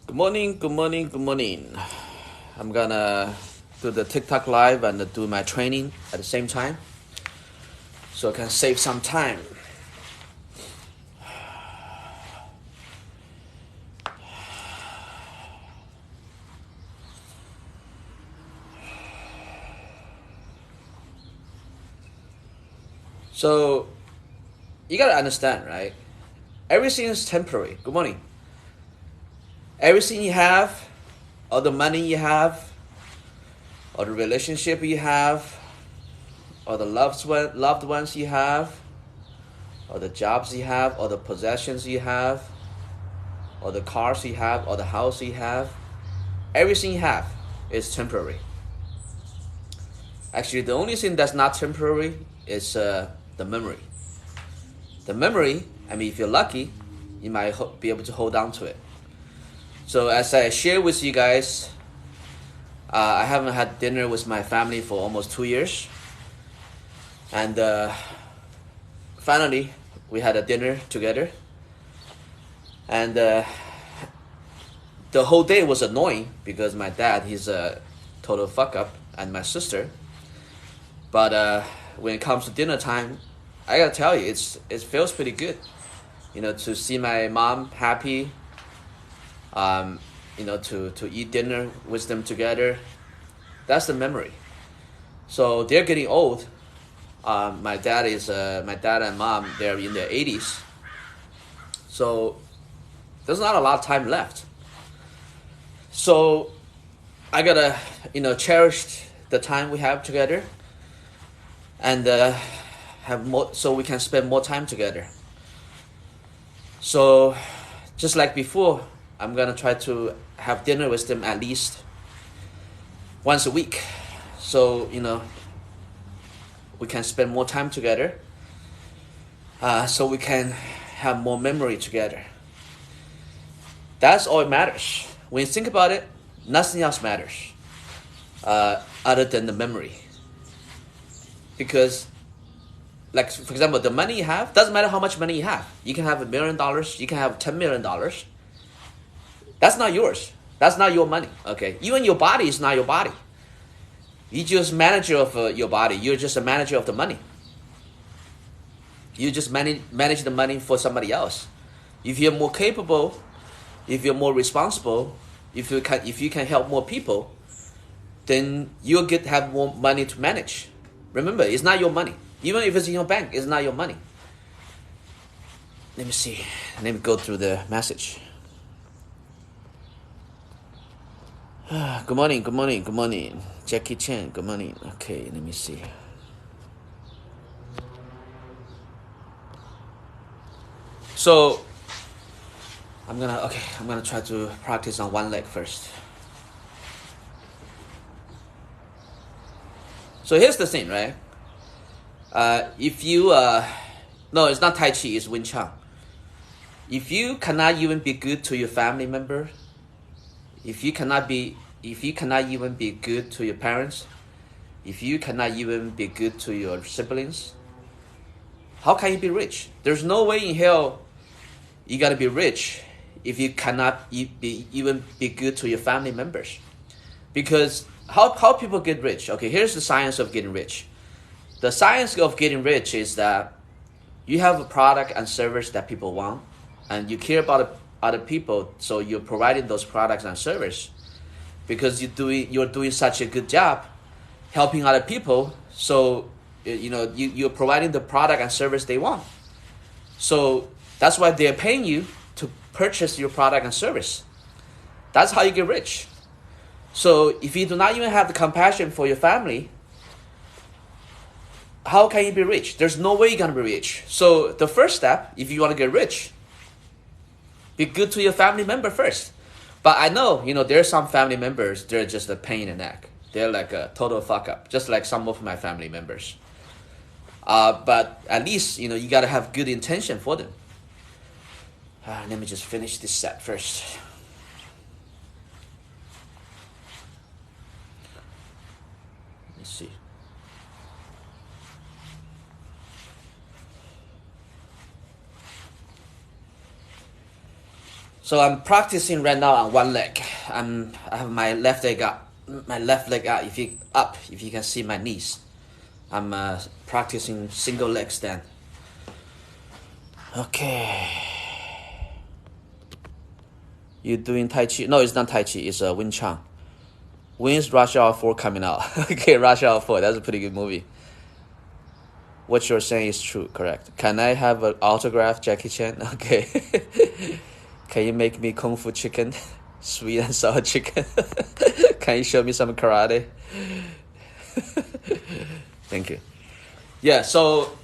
Good morning, good morning, good morning. I'm gonna do the TikTok live and do my training at the same time so I can save some time. So you gotta understand, right? Everything is temporary. Good morning. Everything you have, all the money you have, or the relationship you have, or the loved ones you have, or the jobs you have, or the possessions you have, or the cars you have, or the house you have, everything you have is temporary. Actually, the only thing that's not temporary is the memory. The memory, I mean, if you're lucky, you might be able to hold on to it. So as I share with you guys, I haven't had dinner with my family for almost 2 years. And finally, we had a dinner together. And the whole day was annoying because my dad, he's a total fuck up, and my sister. But when it comes to dinner time, I gotta tell you, it feels pretty good, to see my mom happy, to eat dinner with them together. That's the memory. So they're getting old. My dad and mom, they're in their 80s. So there's not a lot of time left. So I gotta, cherish the time we have together, and have more, so we can spend more time together. So just like before, I'm gonna try to have dinner with them at least once a week, so we can spend more time together, so we can have more memory together. That's all it matters. When you think about it, nothing else matters other than the memory. Because, like, for example, the money you have, doesn't matter how much money you have. You can have $1 million, you can have $10 million. That's not yours. That's not your money. Okay, even your body is not your body. You're just manager of your body. You're just a manager of the money. You just manage the money for somebody else. If you're more capable, if you're more responsible, if you can help more people, then you'll have more money to manage. Remember, it's not your money. Even if it's in your bank, it's not your money. Let me see. Let me go through the message. Good morning, good morning, good morning. Jackie Chan, good morning. Okay, let me see. So, I'm gonna try to practice on one leg first. So here's the thing, right? If you, no, it's not Tai Chi, it's Wing Chun. If you cannot even be good to your family member, if you cannot even be good to your parents, if you cannot even be good to your siblings, how can you be rich? There's no way in hell you gotta be rich if you cannot even be good to your family members. Because how people get rich? Okay, here's the science of getting rich. The science of getting rich is that you have a product and service that people want, and you care about other people, so you're providing those products and service because you're doing such a good job helping other people. So you're providing the product and service they want. So that's why they're paying you to purchase your product and service. That's how you get rich. So if you do not even have the compassion for your family, how can you be rich? There's no way you're gonna be rich. So the first step, if you want to get rich, be good to your family member first. But I know, there are some family members, they're just a pain in the neck. They're like a total fuck up, just like some of my family members. But at least, you gotta have good intention for them. Let me just finish this set first. Let's see. So I'm practicing right now on one leg. I have my left leg up. If you can see my knees. I'm practicing single leg stand. Okay. You doing Tai Chi? No, it's not Tai Chi. It's Wing Chun. When's Rush Hour 4 coming out? Okay, Rush Hour 4. That's a pretty good movie. What you're saying is true, correct. Can I have an autograph, Jackie Chan? Okay. Can you make me Kung Fu chicken? Sweet and sour chicken? Can you show me some karate? Thank you. Yeah, so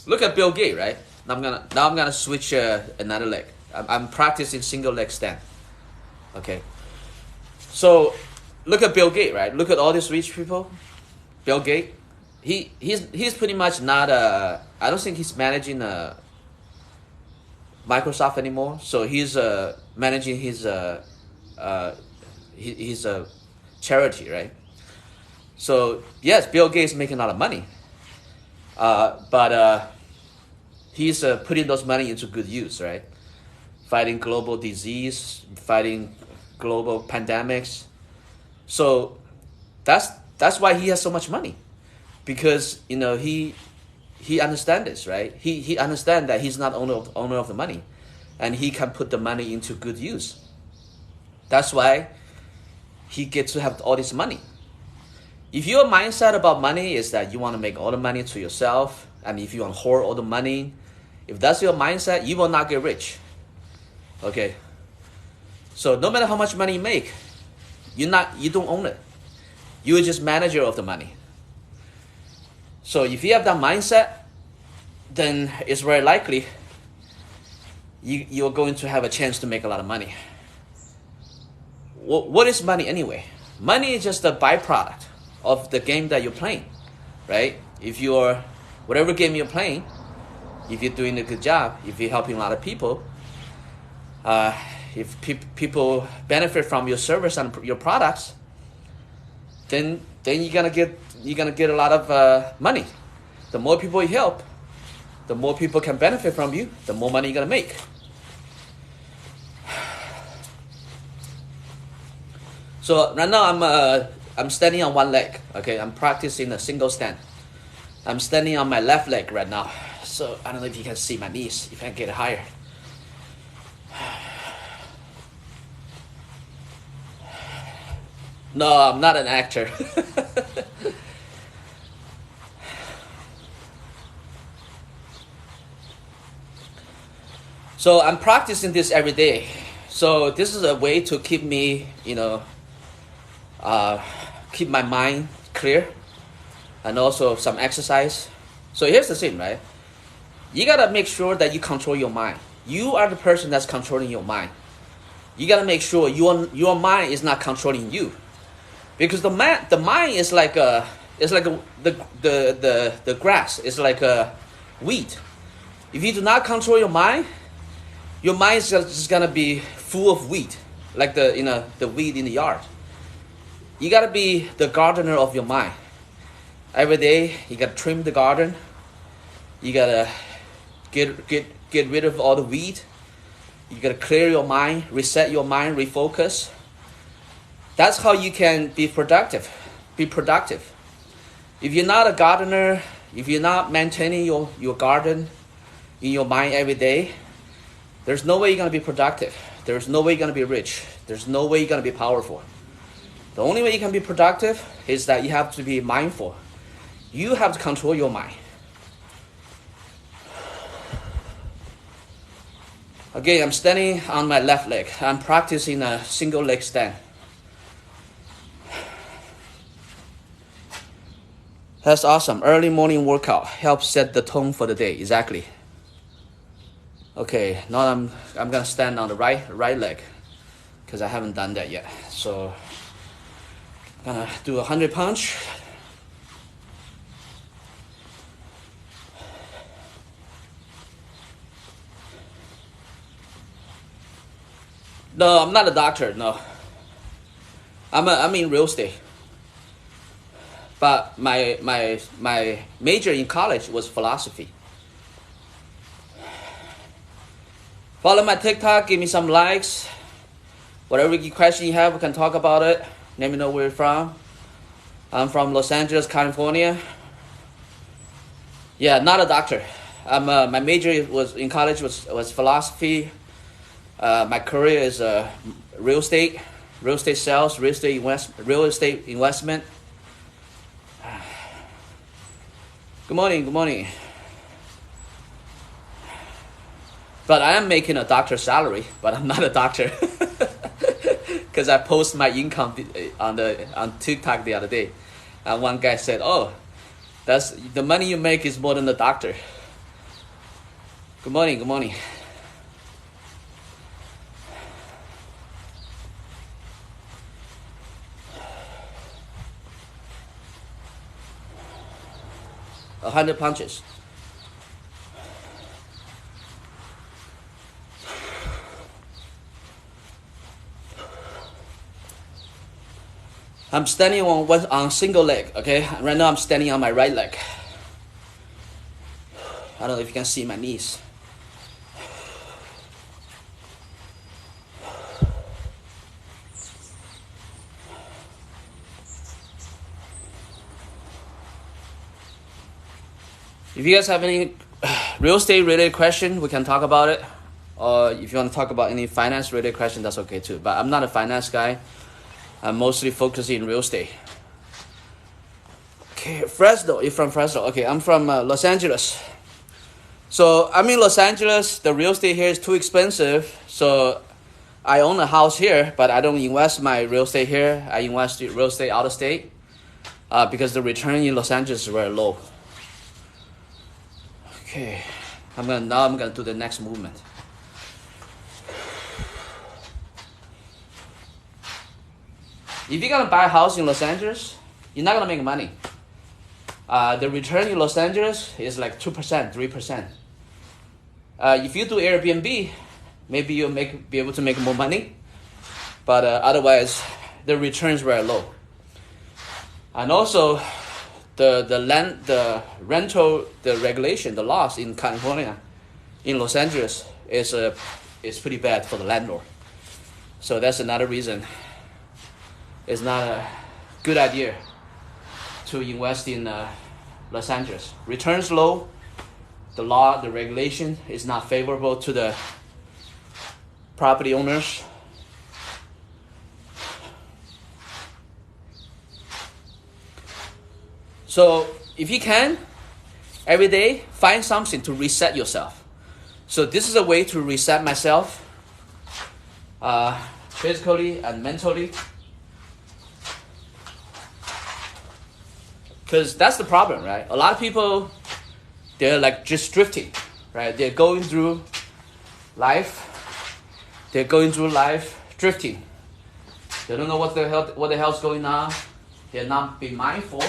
look at Bill Gates, right? Now I'm gonna switch another leg. I'm practicing single leg stand. Okay. So look at Bill Gates, right? Look at all these rich people. Bill Gates, he's pretty much not I don't think he's managing Microsoft anymore. So he's managing his charity, right? So yes, Bill Gates is making a lot of money, but he's putting those money into good use, right? Fighting global disease, fighting global pandemics. So that's why he has so much money, because he understands this, right? He understands that he's not owner of the money, and he can put the money into good use. That's why he gets to have all this money. If your mindset about money is that you want to make all the money to yourself, and if you want to hoard all the money, if that's your mindset, you will not get rich. Okay. So no matter how much money you make, you don't own it. You're just manager of the money. So if you have that mindset, then it's very likely you're going to have a chance to make a lot of money. What is money anyway? Money is just a byproduct of the game that you're playing, right? If you're, whatever game you're playing, if you're doing a good job, if you're helping a lot of people, if people benefit from your service and your products, then you're gonna get a lot of money. The more people you help, the more people can benefit from you, the more money you're gonna make. So right now I'm standing on one leg. Okay, I'm practicing a single stand. I'm standing on my left leg right now. So I don't know if you can see my knees. If I can get it higher. No, I'm not an actor. So I'm practicing this every day. So this is a way to keep me, keep my mind clear, and also some exercise. So here's the thing, right? You gotta make sure that you control your mind. You are the person that's controlling your mind. You gotta make sure your mind is not controlling you, because the mind is like the grass. It's like a weed. If you do not control your mind is just gonna be full of weed, like the weed in the yard. You gotta be the gardener of your mind. Every day you gotta trim the garden. You gotta get rid of all the weed. You gotta clear your mind, reset your mind, refocus. That's how you can be productive. Be productive. If you're not a gardener, if you're not maintaining your garden in your mind every day, there's no way you're gonna be productive. There's no way you're gonna be rich. There's no way you're gonna be powerful. The only way you can be productive is that you have to be mindful. You have to control your mind. Again, I'm standing on my left leg. I'm practicing a single leg stand. That's awesome. Early morning workout helps set the tone for the day. Exactly. Okay, now I'm gonna stand on the right leg, because I haven't done that yet. So I'm gonna do 100 punch. No, I'm not a doctor. No, I'm in real estate. But my major in college was philosophy. Follow my TikTok, give me some likes. Whatever question you have, we can talk about it. Let me know where you're from. I'm from Los Angeles, California. Yeah, not a doctor. My major was in college was philosophy. My career is real estate sales, real estate investment. Good morning. But I am making a doctor's salary, but I'm not a doctor. Because I post my income on TikTok the other day. And one guy said, oh, that's the money you make is more than the doctor. Good morning. 100 punches. I'm standing on single leg, okay? Right now I'm standing on my right leg. I don't know if you can see my knees. If you guys have any real estate related question, we can talk about it. Or if you want to talk about any finance related question, that's okay too. But I'm not a finance guy. I'm mostly focusing in real estate. Okay, Fresno. You're from Fresno. Okay, I'm from Los Angeles. So I'm in Los Angeles. The real estate here is too expensive. So I own a house here, but I don't invest my real estate here. I invest in real estate out of state because the return in Los Angeles is very low. Okay, I'm gonna do the next movement. If you're gonna buy a house in Los Angeles, you're not gonna make money. The return in Los Angeles is like 2%, 3%. If you do Airbnb, maybe you'll be able to make more money, but otherwise, the returns were low. And also, the rental, the regulation, the laws in California, in Los Angeles is pretty bad for the landlord. So that's another reason. It's not a good idea to invest in Los Angeles. Returns low, the law, the regulation is not favorable to the property owners. So if you can, every day, find something to reset yourself. So this is a way to reset myself, physically and mentally. Because that's the problem, right? A lot of people, they're like just drifting, right? They're going through life. They're going through life drifting. They don't know what the hell's going on. They're not being mindful.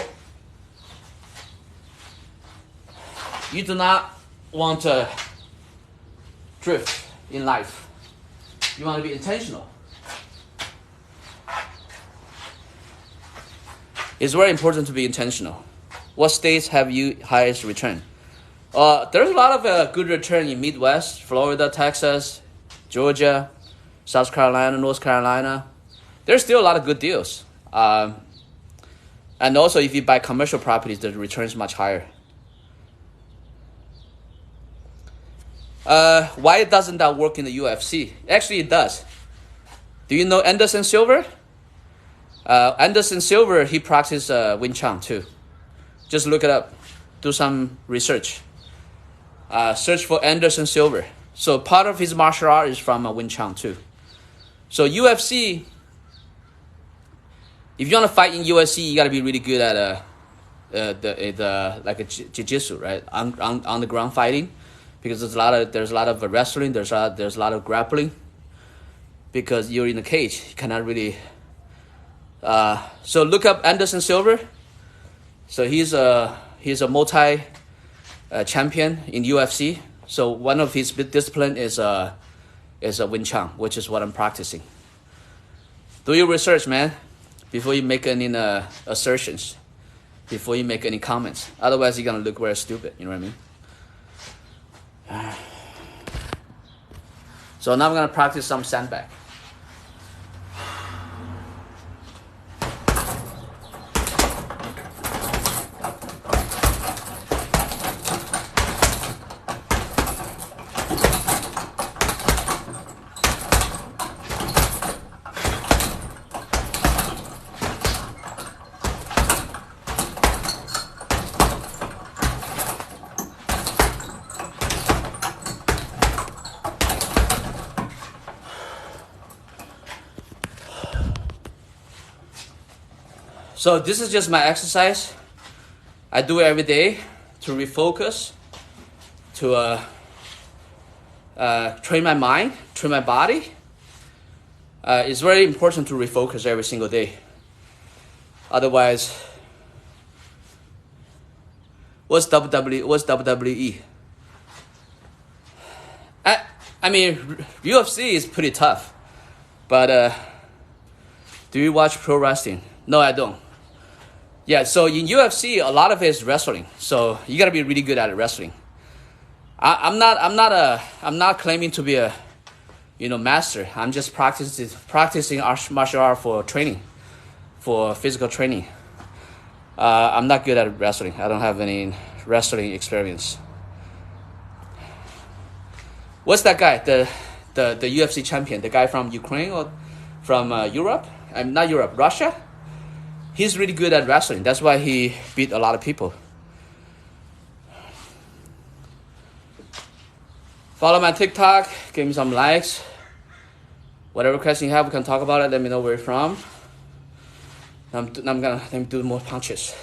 You do not want to drift in life. You want to be intentional. It's very important to be intentional. What states have you highest return? There's a lot of good return in Midwest, Florida, Texas, Georgia, South Carolina, North Carolina. There's still a lot of good deals. And also, if you buy commercial properties, the return is much higher. Why doesn't that work in the UFC? Actually, it does. Do you know Anderson Silva? Anderson Silva, he practiced Wing Chun too. Just look it up. Do some research. Search for Anderson Silva. So part of his martial art is from Wing Chun too. So UFC, if you want to fight in UFC, you got to be really good at like a jiu-jitsu, right? On the ground fighting, because there's a lot of wrestling. There's a lot of grappling. Because you're in a cage, you cannot really. So look up Anderson Silva. So he's a multi champion in UFC. So one of his discipline is Wing Chun, which is what I'm practicing. Do your research, man, before you make any assertions, before you make any comments. Otherwise, you're gonna look very stupid. You know what I mean? So now I'm gonna practice some sandbag. So this is just my exercise. I do it every day to refocus, to train my mind, train my body. It's very important to refocus every single day. Otherwise, what's WWE? I mean, UFC is pretty tough, but do you watch pro wrestling? No, I don't. Yeah, so in UFC, a lot of it is wrestling. So you gotta be really good at wrestling. I'm not claiming to be a, master. I'm just practicing martial art for training, for physical training. I'm not good at wrestling. I don't have any wrestling experience. What's that guy? The UFC champion, the guy from Ukraine or from Europe? Not Europe, Russia? He's really good at wrestling. That's why he beat a lot of people. Follow my TikTok. Give me some likes. Whatever question you have, we can talk about it. Let me know where you're from. I'm gonna let me do more punches.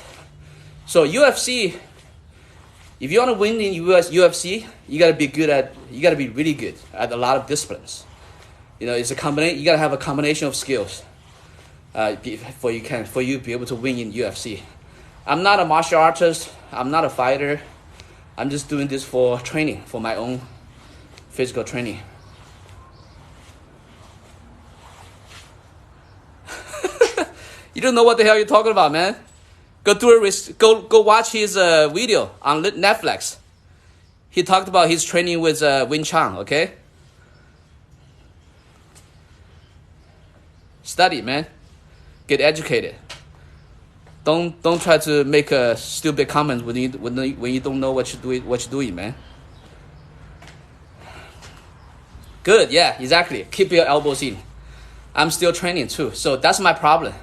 So UFC, if you want to win in UFC, you gotta be really good at a lot of disciplines. It's a combination. You gotta have a combination of skills. For you to be able to win in UFC. I'm not a martial artist. I'm not a fighter. I'm just doing this for training, for my own physical training. You don't know what the hell you're talking about, man. Go watch his video on Netflix. He talked about his training with Wing Chun. Okay. Study, man. Get educated. Don't try to make a stupid comment when you don't know what you're doing, man. Good, yeah, exactly. Keep your elbows in. I'm still training too, so that's my problem.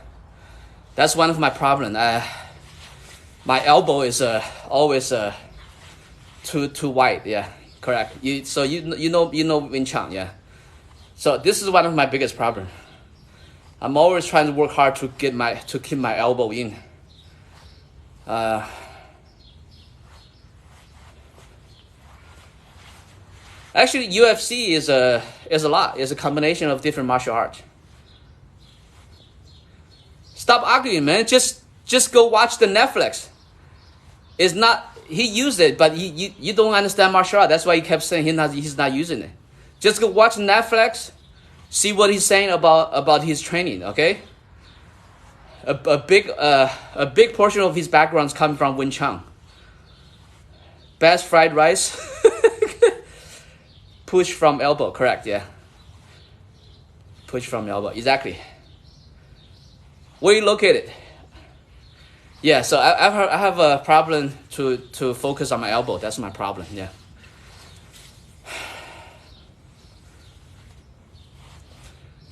That's one of my problems. My elbow is always too wide. Yeah, correct. You know Wing Chun, yeah. So this is one of my biggest problems. I'm always trying to work hard to keep my elbow in. Actually, UFC is a lot. It's a combination of different martial arts. Stop arguing, man. Just go watch the Netflix. It's not he used it, but you don't understand martial art. That's why he kept saying he's not using it. Just go watch Netflix. See what he's saying about his training, okay? A big portion of his background is coming from Wing Chun. Best fried rice. Push from elbow, correct? Yeah. Push from elbow, exactly. Where you located? Yeah, so I have a problem to focus on my elbow. That's my problem. Yeah.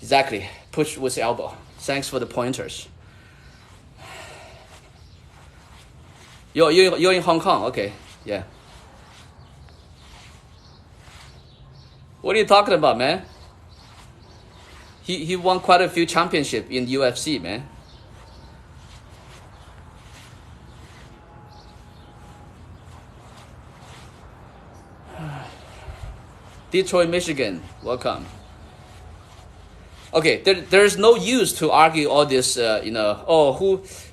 Exactly. Push with the elbow. Thanks for the pointers. You're in Hong Kong, okay? Yeah. What are you talking about, man? He won quite a few championships in UFC, man. Detroit, Michigan, welcome. Okay, there's no use to argue all this,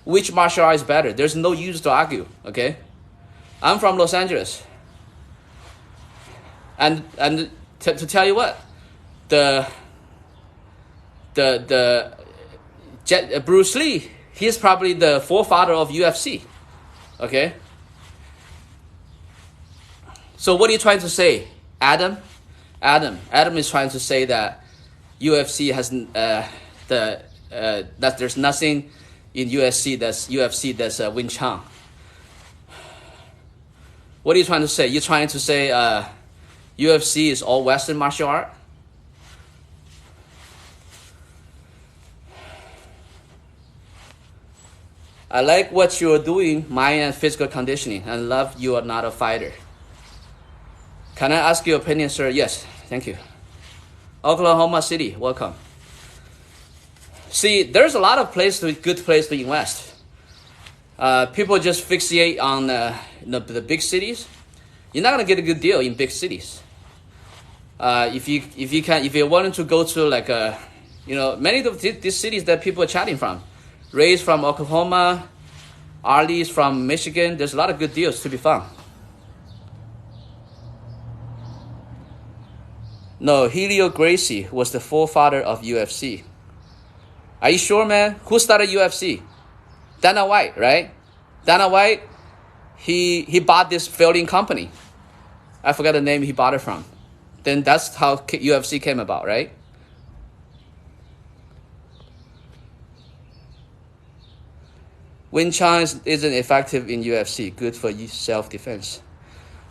which martial art is better. There's no use to argue, okay? I'm from Los Angeles. And to tell you what, Bruce Lee, he's probably the forefather of UFC, okay? So what are you trying to say, Adam? Adam is trying to say that UFC has that there's nothing in UFC that's Wing Chun. What are you trying to say? You're trying to say UFC is all Western martial art? I like what you're doing, mind and physical conditioning, and love you are not a fighter. Can I ask your opinion, sir? Yes, thank you. Oklahoma City, welcome. See, there's a lot of good place to invest. People just fixate on the big cities. You're not gonna get a good deal in big cities. If you're wanting to go to like many of these cities that people are chatting from, Ray's from Oklahoma, Arlie's from Michigan. There's a lot of good deals to be found. No, Helio Gracie was the forefather of UFC. Are you sure, man? Who started UFC? Dana White, right? Dana White, he bought this failing company. I forgot the name he bought it from. Then that's how UFC came about, right? Wing Chun isn't effective in UFC. Good for self-defense.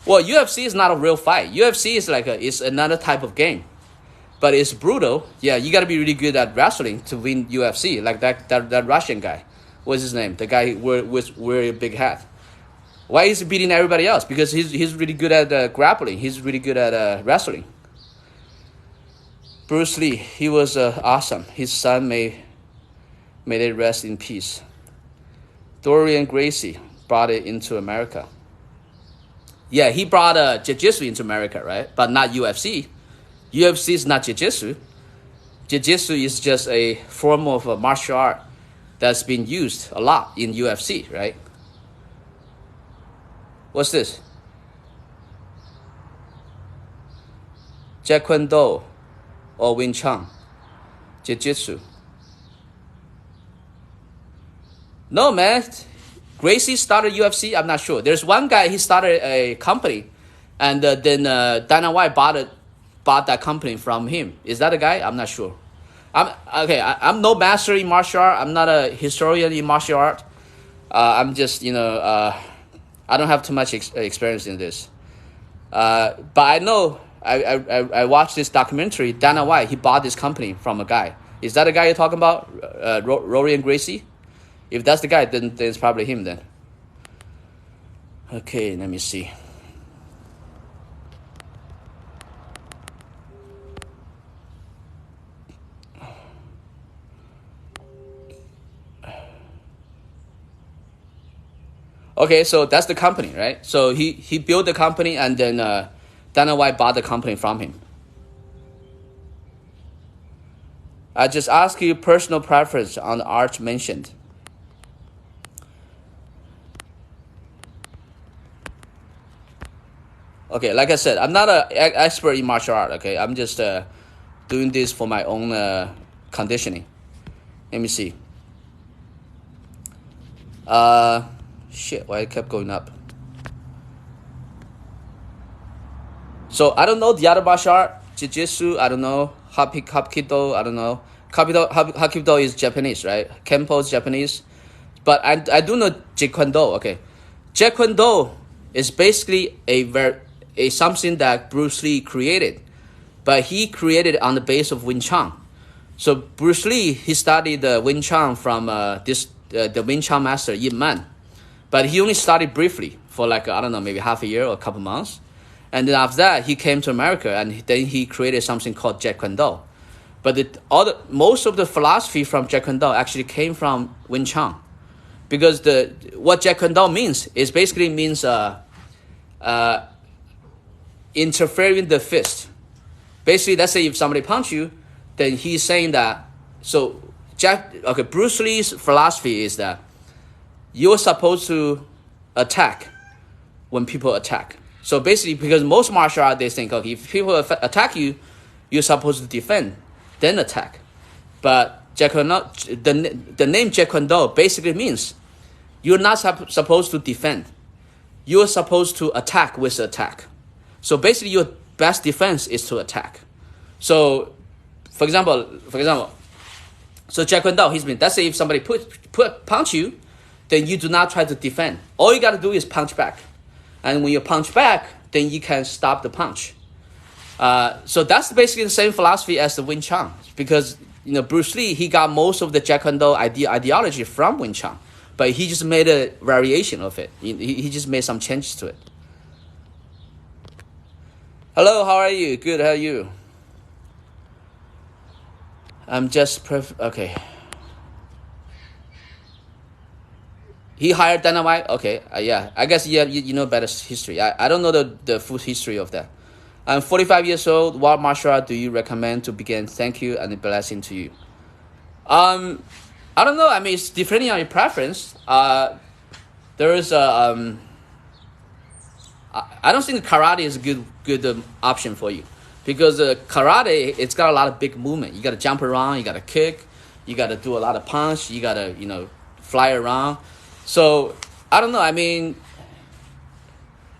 Well, UFC is not a real fight. UFC is it's another type of game. But it's brutal. Yeah, you got to be really good at wrestling to win UFC. Like that Russian guy. What's his name? The guy with wearing a big hat. Why is he beating everybody else? Because he's really good at grappling. He's really good at wrestling. Bruce Lee, he was awesome. His son may it rest in peace. Dorian Gracie brought it into America. Yeah, he brought jiu-jitsu into America, right? But not UFC. UFC is not jiu-jitsu. Jiu-jitsu is just a form of a martial art that's been used a lot in UFC, right? What's this? Jeet Kune Do or Wing Chun? Jiu-jitsu. No, man. Gracie started UFC. I'm not sure. There's one guy, he started a company, and then Dana White bought that company from him. Is that a guy? I'm not sure. I'm no master in martial art. I'm not a historian in martial art. I'm just I don't have too much experience in this. But I know I watched this documentary. Dana White, he bought this company from a guy. Is that the guy you're talking about? Rory and Gracie? If that's the guy, then it's probably him then. Okay, let me see. Okay, so that's the company, right? So he built the company, and then Dana White bought the company from him. I just ask you personal preference on the art mentioned. Okay, like I said, I'm not an expert in martial art, okay? I'm just doing this for my own conditioning. Let me see. Shit, why it kept going up? So, I don't know the other martial art. Jiu-jitsu, I don't know. Hapkido, I don't know. Hapkido is Japanese, right? Kempo is Japanese. But I do know Jeet Kune Do, okay? Jeet Kune Do is basically a something that Bruce Lee created, but he created it on the base of Wing Chun. So Bruce Lee, he studied the Wing Chun from the Wing Chun master Ip Man, but he only studied briefly for maybe half a year or a couple months, and then after that he came to America, and then he created something called Jeet Kune Do. But most of the philosophy from Jeet Kune Do actually came from Wing Chun, because what Jeet Kune Do means is basically means interfering the fist. Basically, let's say if somebody punch you, then he's saying that. So Bruce Lee's philosophy is that you're supposed to attack when people attack. So basically, because most martial arts, they think, okay, if people attack you, you're supposed to defend, then attack. But the name Jeet Kune Do basically means you're not supposed to defend. You're supposed to attack with attack. So basically, your best defense is to attack. So, for example, so Jeet Kune Do, he's been. Let's say if somebody punch you, then you do not try to defend. All you gotta do is punch back, and when you punch back, then you can stop the punch. So that's basically the same philosophy as the Wing Chun, because Bruce Lee, he got most of the Jeet Kune Do ideology from Wing Chun, but he just made a variation of it. He just made some changes to it. Hello, how are you? Good, how are you? I'm just okay. He hired Dynamite. Okay, yeah. I guess yeah, you know better history. I don't know the full history of that. I'm 45 years old. What martial art do you recommend to begin? Thank you and a blessing to you. Um, I don't know. I mean, it's depending on your preference. There is a I don't think karate is a good option for you, because karate, it's got a lot of big movement. You got to jump around, you got to kick, you got to do a lot of punch, you got to fly around. So I don't know. I mean,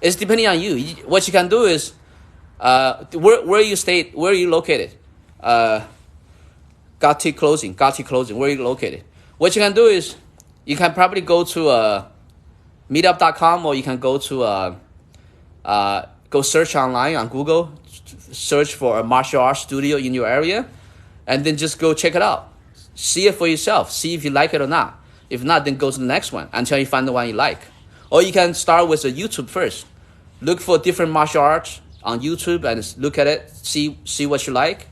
it's depending on you. What you can do is where are you located? Gothic clothing. Where are you located? What you can do is you can probably go to meetup.com, or you can go to go search online on Google, search for a martial arts studio in your area, and then just go check it out. See it for yourself. See if you like it or not. If not, then go to the next one until you find the one you like. Or you can start with a YouTube first. Look for different martial arts on YouTube and look at it. See what you like.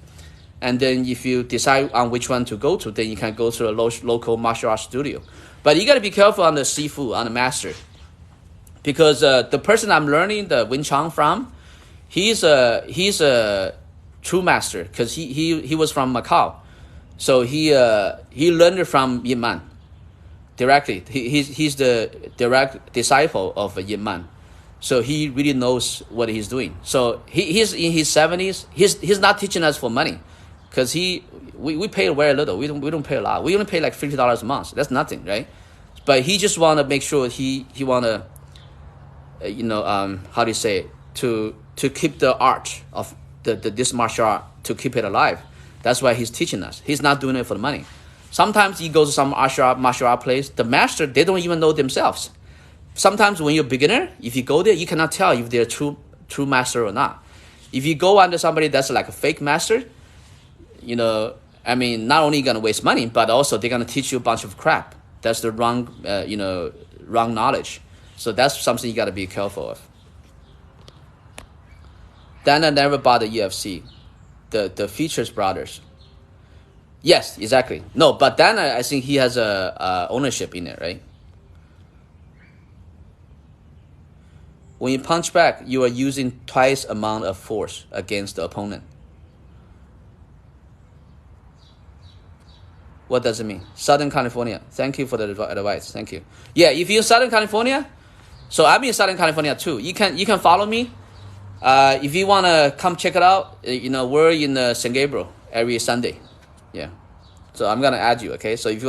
And then if you decide on which one to go to, then you can go to a local martial arts studio. But you got to be careful on the Sifu, on the master. Because the person I'm learning the Wing Chun from, he's a true master, because he was from Macau. So he learned it from Yin Man directly. He's the direct disciple of Yin Man. So he really knows what he's doing. So he's in his 70s. He's not teaching us for money, because we pay very little. We don't pay a lot. We only pay like $50 a month. That's nothing, right? But he just want to make sure he want to how do you say it? To keep the art of this martial art, to keep it alive. That's why he's teaching us. He's not doing it for the money. Sometimes you go to some martial art place, the master, they don't even know themselves. Sometimes when you're a beginner, if you go there, you cannot tell if they're a true master or not. If you go under somebody that's like a fake master, I mean, not only gonna waste money, but also they're gonna teach you a bunch of crap. That's the wrong knowledge. So that's something you got to be careful of. Dana never bought the UFC, the Features brothers. Yes, exactly. No, but Dana, I think he has a ownership in it, right? When you punch back, you are using twice amount of force against the opponent. What does it mean? Southern California. Thank you for the advice. Thank you. Yeah, if you're in Southern California, so I'm in Southern California too. You can follow me. If you wanna come check it out, we're in San Gabriel every Sunday. Yeah. So I'm gonna add you. Okay. So if you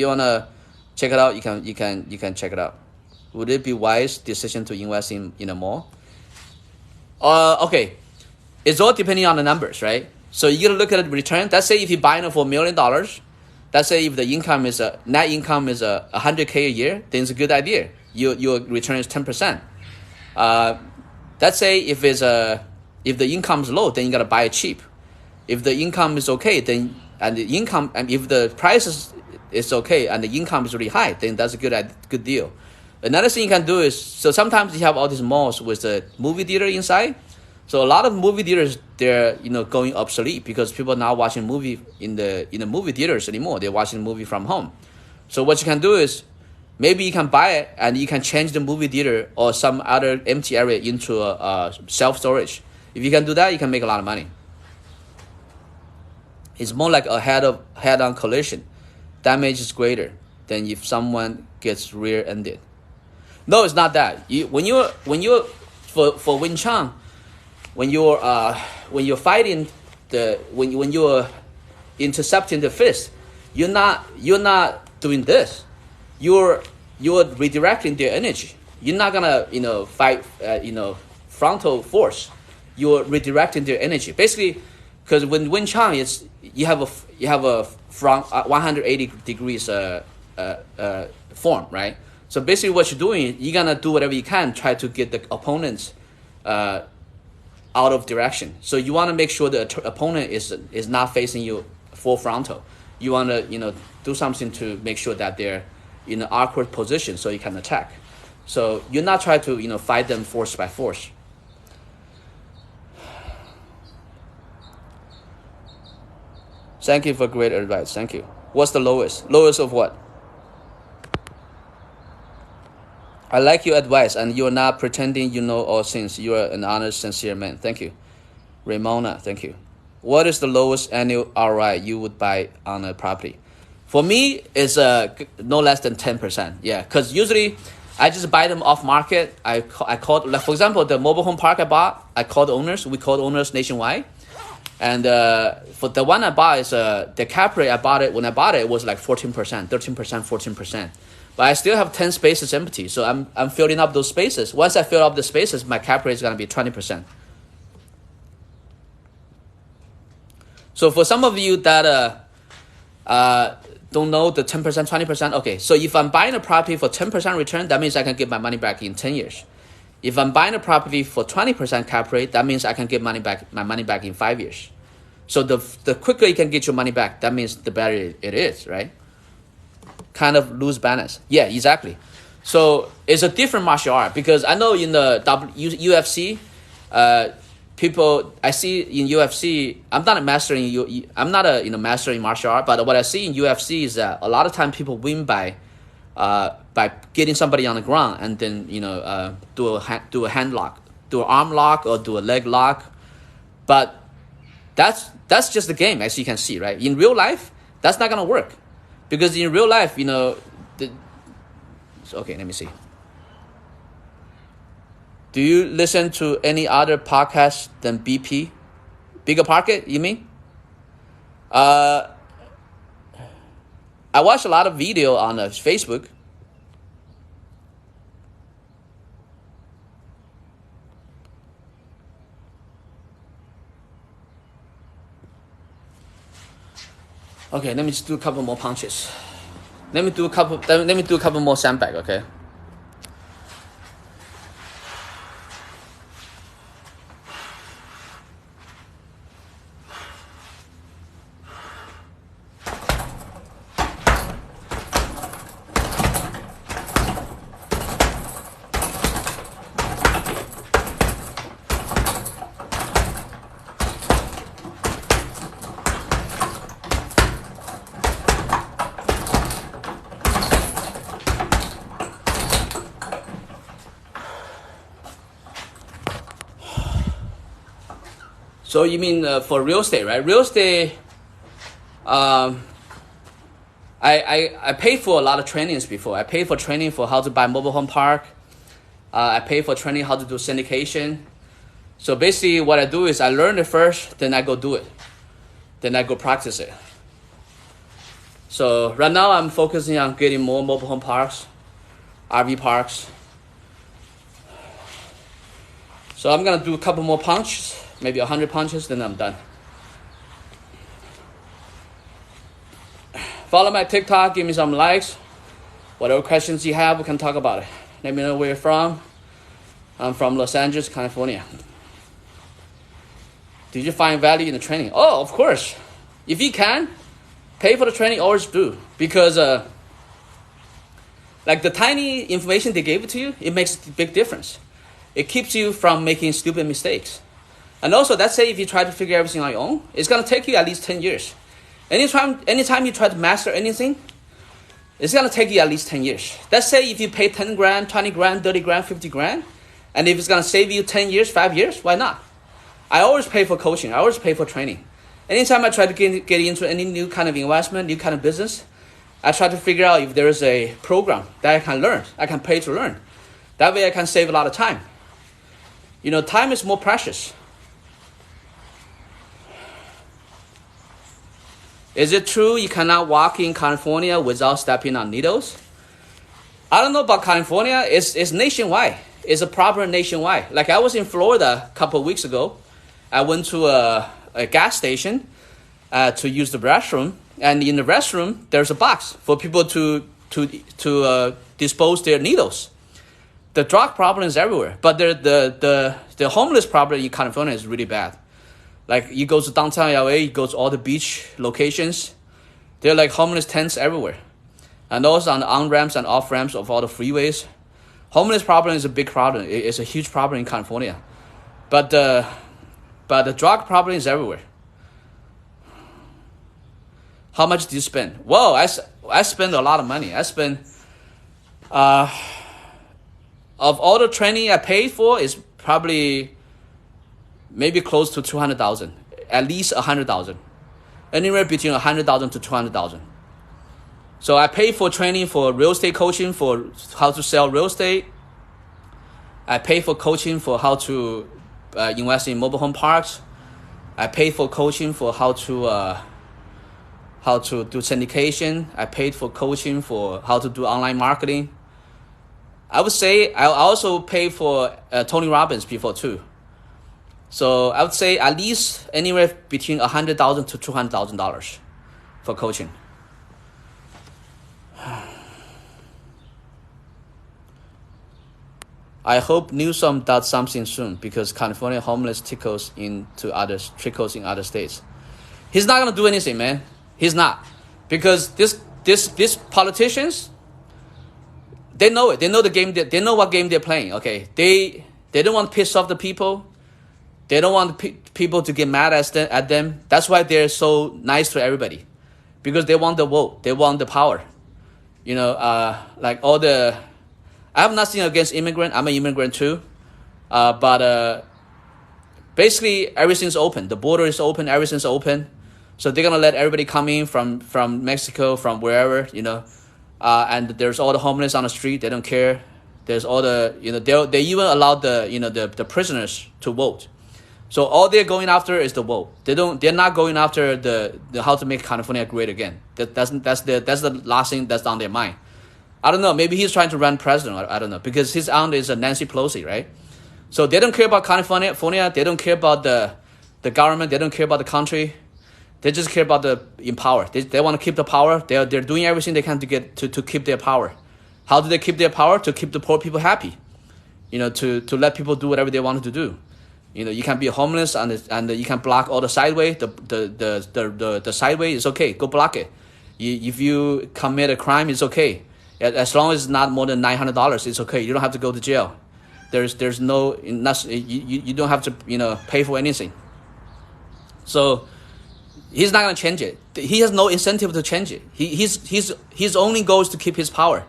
wanna check it out, you can check it out. Would it be wise decision to invest in a mall? Okay. It's all depending on the numbers, right? So you gotta look at the return. Let's say if you're buying it for $1 million, let's say if the income is net income is $100K a year, then it's a good idea. Your return is 10%. Let's say if the income is low, then you gotta buy it cheap. If the income is okay, then and if the price is okay and the income is really high, then that's a good deal. Another thing you can do is, so sometimes you have all these malls with a movie theater inside. So a lot of movie theaters, they're going obsolete because people are not watching movie in the movie theaters anymore. They're watching the movie from home. So what you can do is, maybe you can buy it and you can change the movie theater or some other empty area into a self-storage. If you can do that, you can make a lot of money. It's more like a head-on collision. Damage is greater than if someone gets rear-ended. No, it's not that. When you're for Wing Chun, when you're fighting when you're intercepting the fist, you're not doing this. You're redirecting their energy. You're not gonna fight frontal force. You're redirecting their energy. Basically, because when Wing Chun is you have a front 180 degrees form, right? So basically, what you're doing, you're gonna do whatever you can, try to get the opponents out of direction. So you want to make sure the opponent is not facing you full frontal. You want to do something to make sure that they're in an awkward position so you can attack. So you're not trying to fight them force by force. Thank you for great advice. Thank you. What's the lowest? Lowest of what? I like your advice, and you're not pretending you know all things. You are an honest, sincere man. Thank you. Ramona, thank you. What is the lowest annual ROI you would buy on a property? For me, it's no less than 10%. Yeah, because usually I just buy them off market. I called, like, for example, the mobile home park I bought, I called owners. We called owners nationwide. And for the one I bought, is the cap rate I bought it, when I bought it, it was like 14%, 13%, 14%. But I still have 10 spaces empty. So I'm filling up those spaces. Once I fill up the spaces, my cap rate is going to be 20%. So for some of you that don't know the 10%, 20%, okay. So if I'm buying a property for 10% return, that means I can get my money back in 10 years. If I'm buying a property for 20% cap rate, that means I can get my money back in 5 years. So the quicker you can get your money back, that means the better it is, right? Kind of lose balance. Yeah, exactly. So it's a different martial art, because I know in the UFC, people I see in UFC, I'm not a master in martial art, but what I see in UFC is that a lot of times people win by getting somebody on the ground and then do a hand lock, do an arm lock, or do a leg lock. But that's just the game, as you can see, right? In real life, that's not gonna work, because in real life, okay, let me see. Do you listen to any other podcast than BP? Bigger Pocket, you mean? I watch a lot of video on Facebook. Okay, let me just do a couple more punches. Let me do a couple more sandbag, okay? So you mean for real estate, right? Real estate, I paid for a lot of trainings before. I paid for training for how to buy mobile home park. I paid for training how to do syndication. So basically what I do is I learn it first, then I go do it. Then I go practice it. So right now I'm focusing on getting more mobile home parks, RV parks. So I'm gonna do a couple more punches. Maybe 100 punches, then I'm done. Follow my TikTok, give me some likes. Whatever questions you have, we can talk about it. Let me know where you're from. I'm from Los Angeles, California. Did you find value in the training? Oh, of course. If you can, pay for the training, always do. Because like the tiny information they gave it to you, it makes a big difference. It keeps you from making stupid mistakes. And also, let's say if you try to figure everything on your own, it's going to take you at least 10 years. Anytime you try to master anything, it's going to take you at least 10 years. Let's say if you pay 10 grand, 20 grand, 30 grand, 50 grand, and if it's going to save you 10 years, 5 years, why not? I always pay for coaching. I always pay for training. Anytime I try to get into any new kind of investment, new kind of business, I try to figure out if there is a program that I can learn, I can pay to learn. That way I can save a lot of time. Time is more precious. Is it true you cannot walk in California without stepping on needles? I don't know about California. It's nationwide. It's a problem nationwide. Like I was in Florida a couple of weeks ago. I went to a gas station to use the restroom. And in the restroom, there's a box for people to dispose their needles. The drug problem is everywhere. But the homeless problem in California is really bad. Like you go to downtown LA, you go to all the beach locations, there are like homeless tents everywhere. And also on the on-ramps and off-ramps of all the freeways. Homeless problem is a big problem. It's a huge problem in California. But the drug problem is everywhere. How much do you spend? Well, I spend a lot of money. I spend of all the training I paid for is probably maybe close to 200,000, at least 100,000, anywhere between 100,000 to 200,000. So I paid for training for real estate coaching for how to sell real estate. I paid for coaching for how to invest in mobile home parks. I paid for coaching for how to do syndication. I paid for coaching for how to do online marketing. I would say I also paid for Tony Robbins before too. So I would say at least anywhere between $100,000 to $200,000 for coaching. I hope Newsom does something soon because California homeless trickles in other states. He's not gonna do anything, man. He's not, because these politicians, they know it. They know the game. They know what game they're playing. Okay, they don't want to piss off the people. They don't want people to get mad at them. That's why they're so nice to everybody, because they want the vote. They want the power. Like all the. I have nothing against immigrant. I'm an immigrant too, but basically everything's open. The border is open. Everything's open, so they're gonna let everybody come in from Mexico, from wherever, and there's all the homeless on the street. They don't care. There's all the they even allow the prisoners to vote. So all they're going after is the vote. They're not going after the how to make California great again. That's the last thing that's on their mind. I don't know. Maybe he's trying to run president. I don't know, because his aunt is Nancy Pelosi, right? So they don't care about California. They don't care about the government. They don't care about the country. They just care about in power. They want to keep the power. They're doing everything they can to keep their power. How do they keep their power? To keep the poor people happy. To let people do whatever they want to do. You can be homeless and you can block all the sideway. The sideway is okay. Go block it. If you commit a crime, it's okay. As long as it's not more than $900, it's okay. You don't have to go to jail. There's no you don't have to pay for anything. So he's not gonna change it. He has no incentive to change it. His only goal is to keep his power.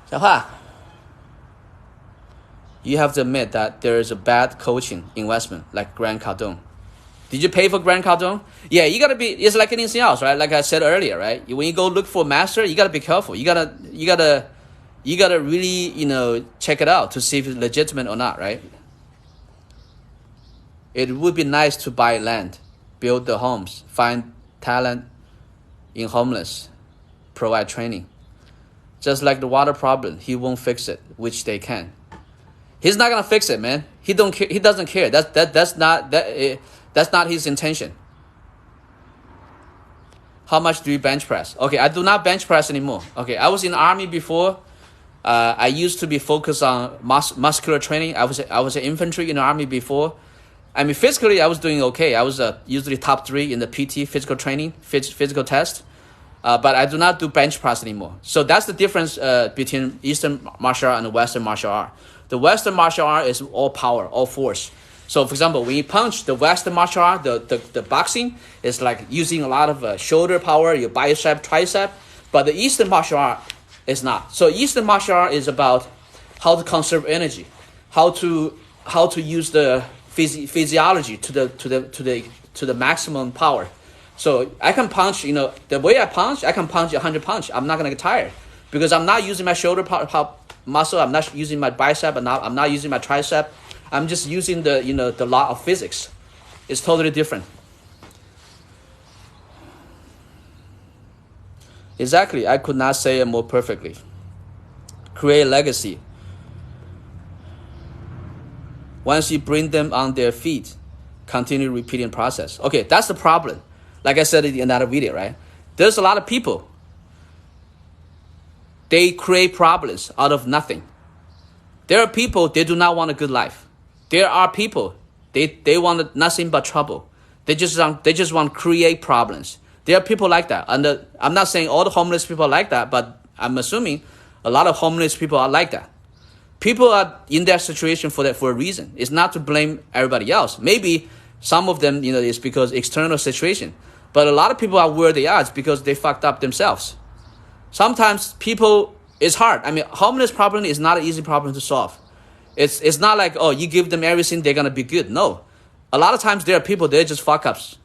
小华, you have to admit that there is a bad coaching investment like Grant Cardone. Did you pay for Grant Cardone? Yeah, you gotta be. It's like anything else, right? Like I said earlier, right? When you go look for a master, you gotta be careful. You gotta really check it out to see if it's legitimate or not, right? It would be nice to buy land, build the homes, find talent in homeless, provide training. Just like the water problem, he won't fix it, which they can. He's not gonna fix it, man. He don't care. He doesn't care. That's not his intention. How much do you bench press? Okay, I do not bench press anymore. Okay, I was in the army before. I used to be focused on muscular training. I was an infantry in the army before. I mean, physically, I was doing okay. I was usually top 3 in the PT, physical training, physical test. But I do not do bench press anymore. So that's the difference between Eastern martial art and the Western martial art. The Western martial art is all power, all force. So, for example, when you punch, the Western martial art, the boxing is like using a lot of shoulder power, your bicep, tricep. But the Eastern martial art is not. So, Eastern martial art is about how to conserve energy, how to use the physiology to the maximum power. So I can punch, the way I punch, I can punch 100 punch. I'm not gonna get tired because I'm not using my shoulder muscle. I'm not using my bicep, and I'm not using my tricep. I'm just using the law of physics. It's totally different. Exactly, I could not say it more perfectly. Create a legacy. Once you bring them on their feet, continue repeating process. Okay, that's the problem. Like I said in another video, right? There's a lot of people. They create problems out of nothing. There are people, they do not want a good life. There are people, they want nothing but trouble. They just want to create problems. There are people like that. And I'm not saying all the homeless people are like that, but I'm assuming a lot of homeless people are like that. People are in that situation for a reason. It's not to blame everybody else. Maybe some of them, it's because external situation. But a lot of people are where they are. It's because they fucked up themselves. Sometimes people, it's hard. I mean, homeless problem is not an easy problem to solve. It's not like, oh, you give them everything, they're gonna be good. No, a lot of times there are people, they're just fuck ups,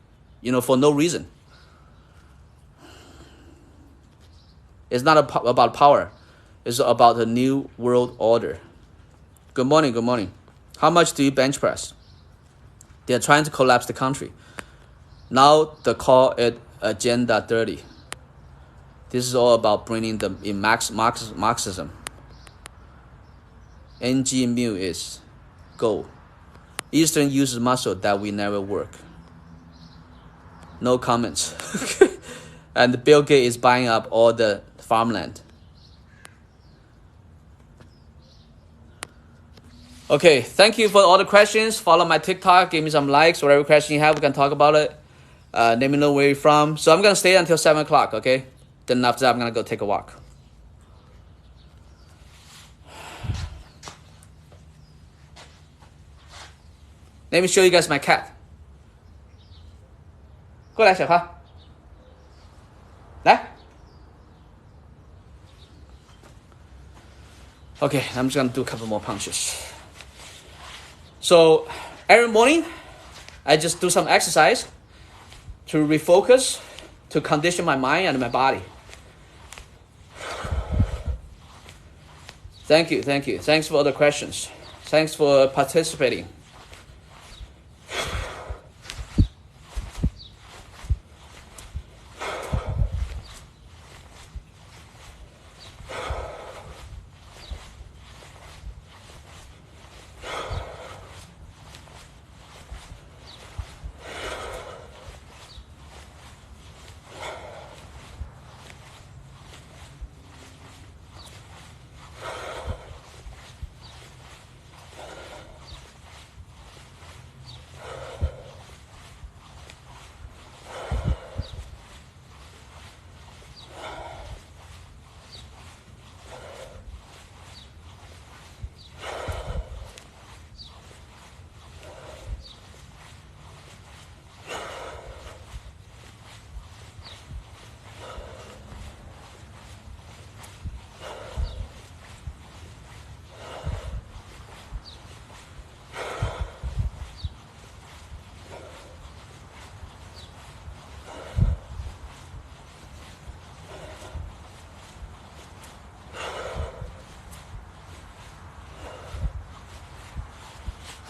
for no reason. It's not about power. It's about the new world order. Good morning, good morning. How much do you bench press? They're trying to collapse the country. Now they call it Agenda 30. This is all about bringing them in Marxism. NG mu is go. Eastern uses muscle that we never work. No comments. And Bill Gates is buying up all the farmland. Okay, thank you for all the questions. Follow my TikTok, give me some likes. Whatever question you have, we can talk about it. Let me know where you're from. So I'm going to stay until 7 o'clock, okay? Then after that, I'm going to go take a walk. Let me show you guys my cat. 过来，小花。来。Okay, I'm just going to do a couple more punches. So every morning, I just do some exercise to refocus, to condition my mind and my body. Thank you. Thanks for all the questions. Thanks for participating.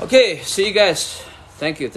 Okay, see you guys. Thank you.